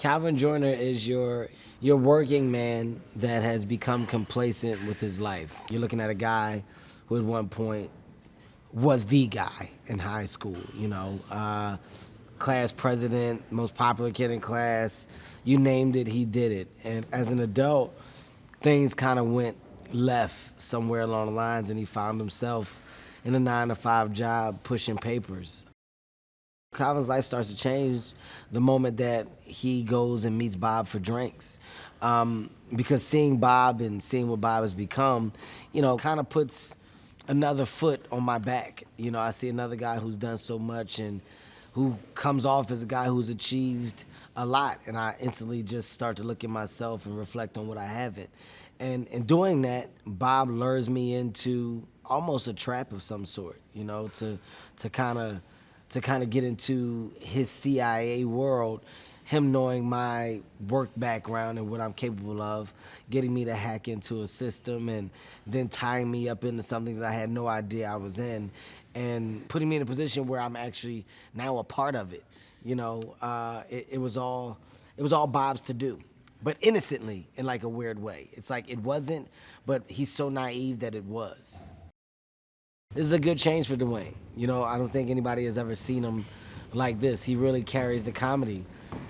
Calvin Joyner is your working man that has become complacent with his life. You're looking at a guy who at one point was the guy in high school, class president, most popular kid in class. You named it, he did it. And as an adult, things kind of went left somewhere along the lines, and he found himself in a 9-to-5 job pushing papers. Calvin's life starts to change the moment that he goes and meets Bob for drinks. Because seeing Bob and seeing what Bob has become, kind of puts another foot on my back. I see another guy who's done so much and who comes off as a guy who's achieved a lot. And I instantly just start to look at myself and reflect on what I haven't. And in doing that, Bob lures me into almost a trap of some sort, to kind of get into his CIA world, him knowing my work background and what I'm capable of, getting me to hack into a system and then tying me up into something that I had no idea I was in, and putting me in a position where I'm actually now a part of it. It was all Bob's to do, but innocently, in like a weird way. It's like it wasn't, but he's so naive that it was. This is a good change for Dwayne. I don't think anybody has ever seen him like this. He really carries the comedy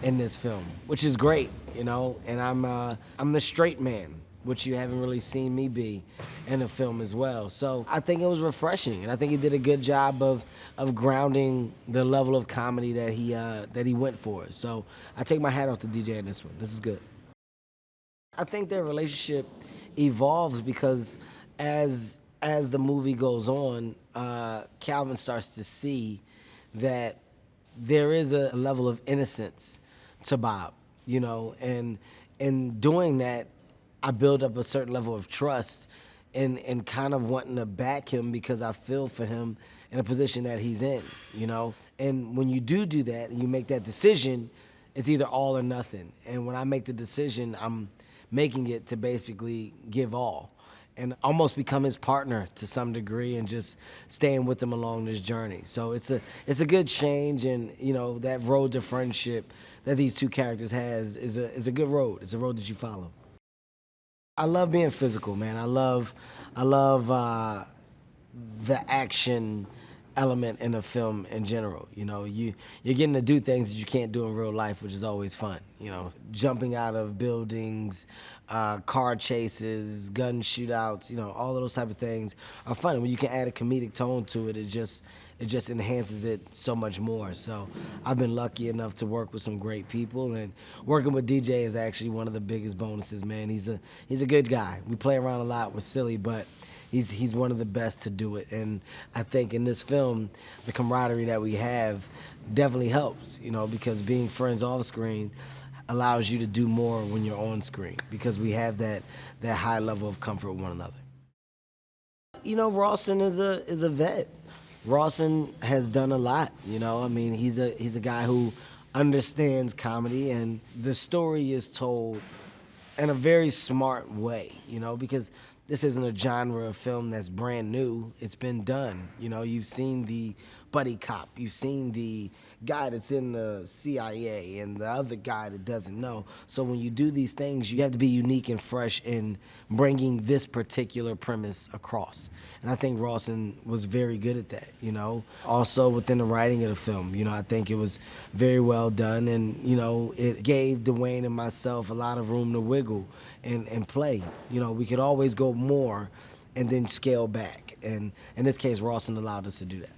in this film, which is great, and I'm the straight man, which you haven't really seen me be in a film as well. So I think it was refreshing, and I think he did a good job of grounding the level of comedy that he went for. So I take my hat off to DJ in this one. This is good. I think their relationship evolves because as the movie goes on, Calvin starts to see that there is a level of innocence to Bob, and in doing that, I build up a certain level of trust and kind of wanting to back him because I feel for him in a position that he's in, And when you do that and you make that decision, it's either all or nothing. And when I make the decision, I'm making it to basically give all and almost become his partner to some degree and just staying with him along this journey. So it's a good change, and that road to friendship that these two characters has is a good road. It's a road that you follow. I love being physical, man. I love the action element in a film in general. You're getting to do things that you can't do in real life, which is always fun. Jumping out of buildings, car chases, gun shootouts, all of those type of things are fun. And when you can add a comedic tone to it, it just enhances it so much more. So I've been lucky enough to work with some great people, and working with DJ is actually one of the biggest bonuses, man. He's a good guy. We play around a lot with Silly, but he's one of the best to do it. And I think in this film, the camaraderie that we have definitely helps, because being friends off screen allows you to do more when you're on screen, because we have that high level of comfort with one another. Rawson is a vet. Rawson has done a lot, he's a guy who understands comedy, and the story is told in a very smart way, because this isn't a genre of film that's brand new. It's been done. You've seen the buddy cop. You've seen the guy that's in the CIA and the other guy that doesn't know. So when you do these things, you have to be unique and fresh in bringing this particular premise across. And I think Rawson was very good at that, Also within the writing of the film, I think it was very well done, and, it gave Dwayne and myself a lot of room to wiggle and play. We could always go more and then scale back. And in this case, Rawson allowed us to do that.